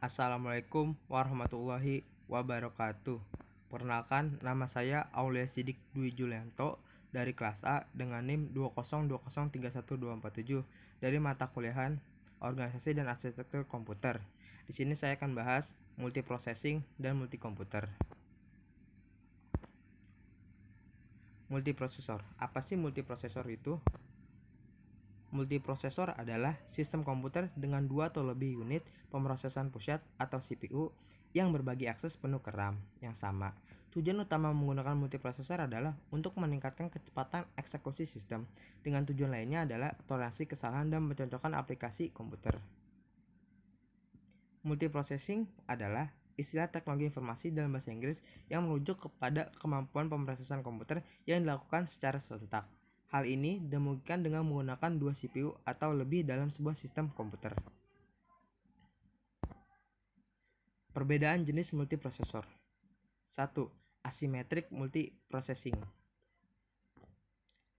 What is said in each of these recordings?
Assalamualaikum warahmatullahi wabarakatuh. Perkenalkan, nama saya Aulia Sidik Dwi Julianto dari kelas A dengan NIM 202031247 dari mata kuliahan Organisasi dan Arsitektur Komputer. Di sini saya akan bahas multiprocessing dan multikomputer. Multiprosesor. Apa sih multiprosesor itu? Multiprosesor adalah sistem komputer dengan dua atau lebih unit pemrosesan pusat atau CPU yang berbagi akses penuh ke RAM yang sama. Tujuan utama menggunakan multiprosesor adalah untuk meningkatkan kecepatan eksekusi sistem. Dengan tujuan lainnya adalah toleransi kesalahan dan mencocokkan aplikasi komputer. Multiprocessing adalah istilah teknologi informasi dalam bahasa Inggris yang merujuk kepada kemampuan pemrosesan komputer yang dilakukan secara serentak. Hal ini dimungkinkan dengan menggunakan dua CPU atau lebih dalam sebuah sistem komputer. Perbedaan jenis multiprosesor. 1. Asymmetric multiprocessing.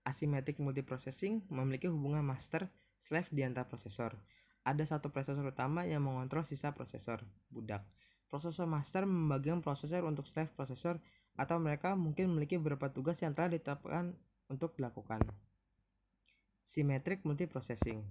Asymmetric multiprocessing memiliki hubungan master-slave di antara prosesor. Ada satu prosesor utama yang mengontrol sisa prosesor budak. Prosesor master membagikan prosesor untuk slave prosesor, atau mereka mungkin memiliki beberapa tugas yang telah ditetapkan untuk dilakukan. Symmetric multiprocessing.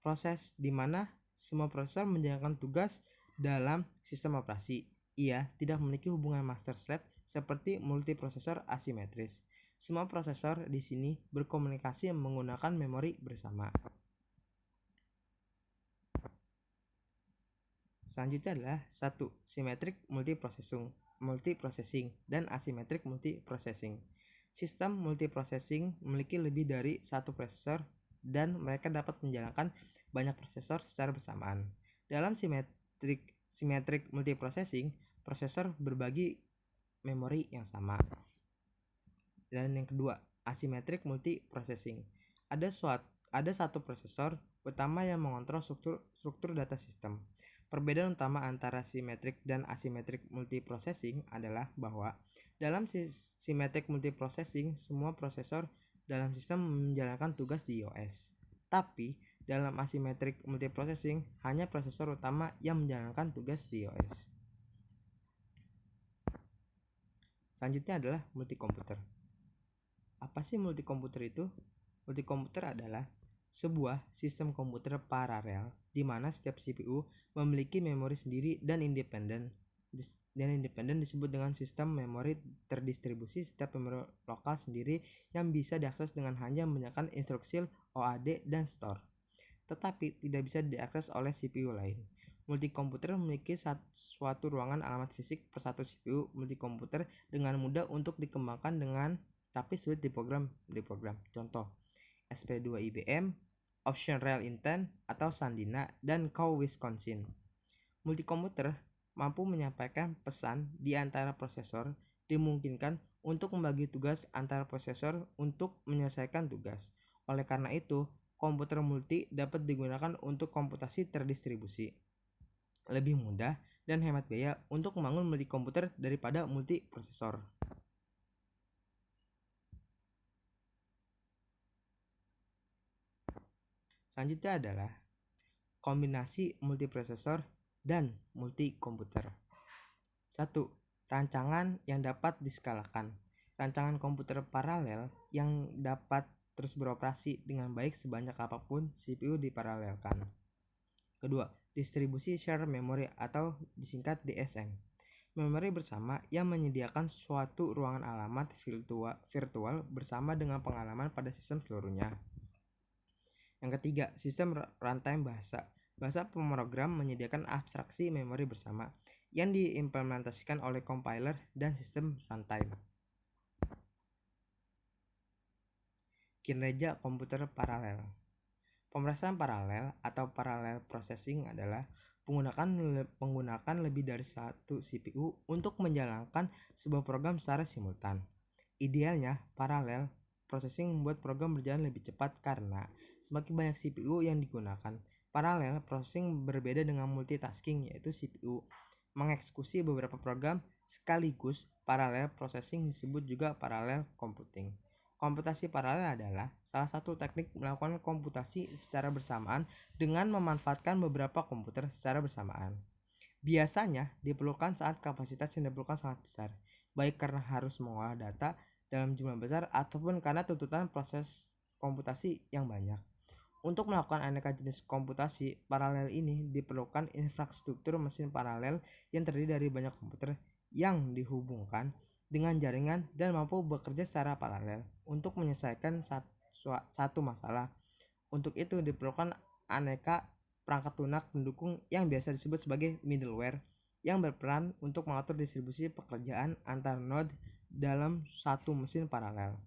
Proses di mana semua prosesor menjalankan tugas dalam sistem operasi. Ia tidak memiliki hubungan master-slave seperti multiprosesor asimetris. Semua prosesor di sini berkomunikasi menggunakan memori bersama. Selanjutnya adalah 1. Symmetric multiprocessing dan asymmetric multiprocessing. Sistem multiprocessing memiliki lebih dari satu prosesor dan mereka dapat menjalankan banyak prosesor secara bersamaan. Dalam symmetric multiprocessing, prosesor berbagi memori yang sama. Dan yang kedua, asymmetric multiprocessing. Ada satu prosesor utama yang mengontrol struktur data sistem. Perbedaan utama antara symmetric dan asymmetric multiprocessing adalah bahwa dalam symmetric multiprocessing, semua prosesor dalam sistem menjalankan tugas di OS. Tapi dalam asymmetric multiprocessing, hanya prosesor utama yang menjalankan tugas di OS. Selanjutnya adalah multikomputer. Apa sih multikomputer itu? Multikomputer adalah sebuah sistem komputer paralel di mana setiap CPU memiliki memori sendiri dan independen disebut dengan sistem memori terdistribusi. Setiap memori lokal sendiri yang bisa diakses dengan hanya menggunakan instruksi OAD dan store, tetapi tidak bisa diakses oleh CPU lain. Multikomputer memiliki suatu ruangan alamat fisik per satu CPU. Multikomputer dengan mudah untuk dikembangkan tapi sulit diprogram. Contoh, SP2 IBM, Option Real Intent atau Sandina, dan Cow Wisconsin. Multikomputer mampu menyampaikan pesan di antara prosesor, dimungkinkan untuk membagi tugas antara prosesor untuk menyelesaikan tugas. Oleh karena itu, komputer multi dapat digunakan untuk komputasi terdistribusi. Lebih mudah dan hemat biaya untuk membangun multikomputer daripada multiprosesor. Selanjutnya adalah kombinasi multiprosesor dan multikomputer. 1. Rancangan yang dapat diskalakan. Rancangan komputer paralel yang dapat terus beroperasi dengan baik sebanyak apapun CPU diparalelkan. Kedua, distribusi share memory atau disingkat DSM. Memori bersama yang menyediakan suatu ruangan alamat virtual bersama dengan pengalaman pada sistem seluruhnya. Yang ketiga, sistem runtime bahasa. Bahasa pemrogram menyediakan abstraksi memori bersama yang diimplementasikan oleh compiler dan sistem runtime. Kinerja komputer paralel. Pemrosesan paralel atau parallel processing adalah menggunakan lebih dari satu CPU untuk menjalankan sebuah program secara simultan. Idealnya, parallel processing membuat program berjalan lebih cepat karena semakin banyak CPU yang digunakan. Parallel processing berbeda dengan multitasking, yaitu CPU mengeksekusi beberapa program sekaligus. Parallel processing disebut juga parallel computing. Komputasi paralel adalah salah satu teknik melakukan komputasi secara bersamaan dengan memanfaatkan beberapa komputer secara bersamaan. Biasanya diperlukan saat kapasitas yang diperlukan sangat besar, baik karena harus mengolah data dalam jumlah besar ataupun karena tuntutan proses komputasi yang banyak. Untuk melakukan aneka jenis komputasi paralel ini diperlukan infrastruktur mesin paralel yang terdiri dari banyak komputer yang dihubungkan dengan jaringan dan mampu bekerja secara paralel untuk menyelesaikan satu masalah. Untuk itu diperlukan aneka perangkat lunak pendukung yang biasa disebut sebagai middleware yang berperan untuk mengatur distribusi pekerjaan antar node dalam satu mesin paralel.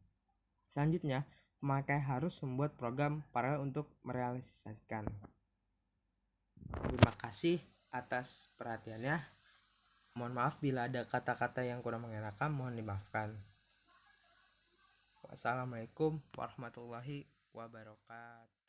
Selanjutnya, pemakai harus membuat program paralel untuk merealisasikan. Terima kasih atas perhatiannya. Mohon maaf bila ada kata-kata yang kurang mengenakan, mohon dimaafkan. Wassalamualaikum warahmatullahi wabarakatuh.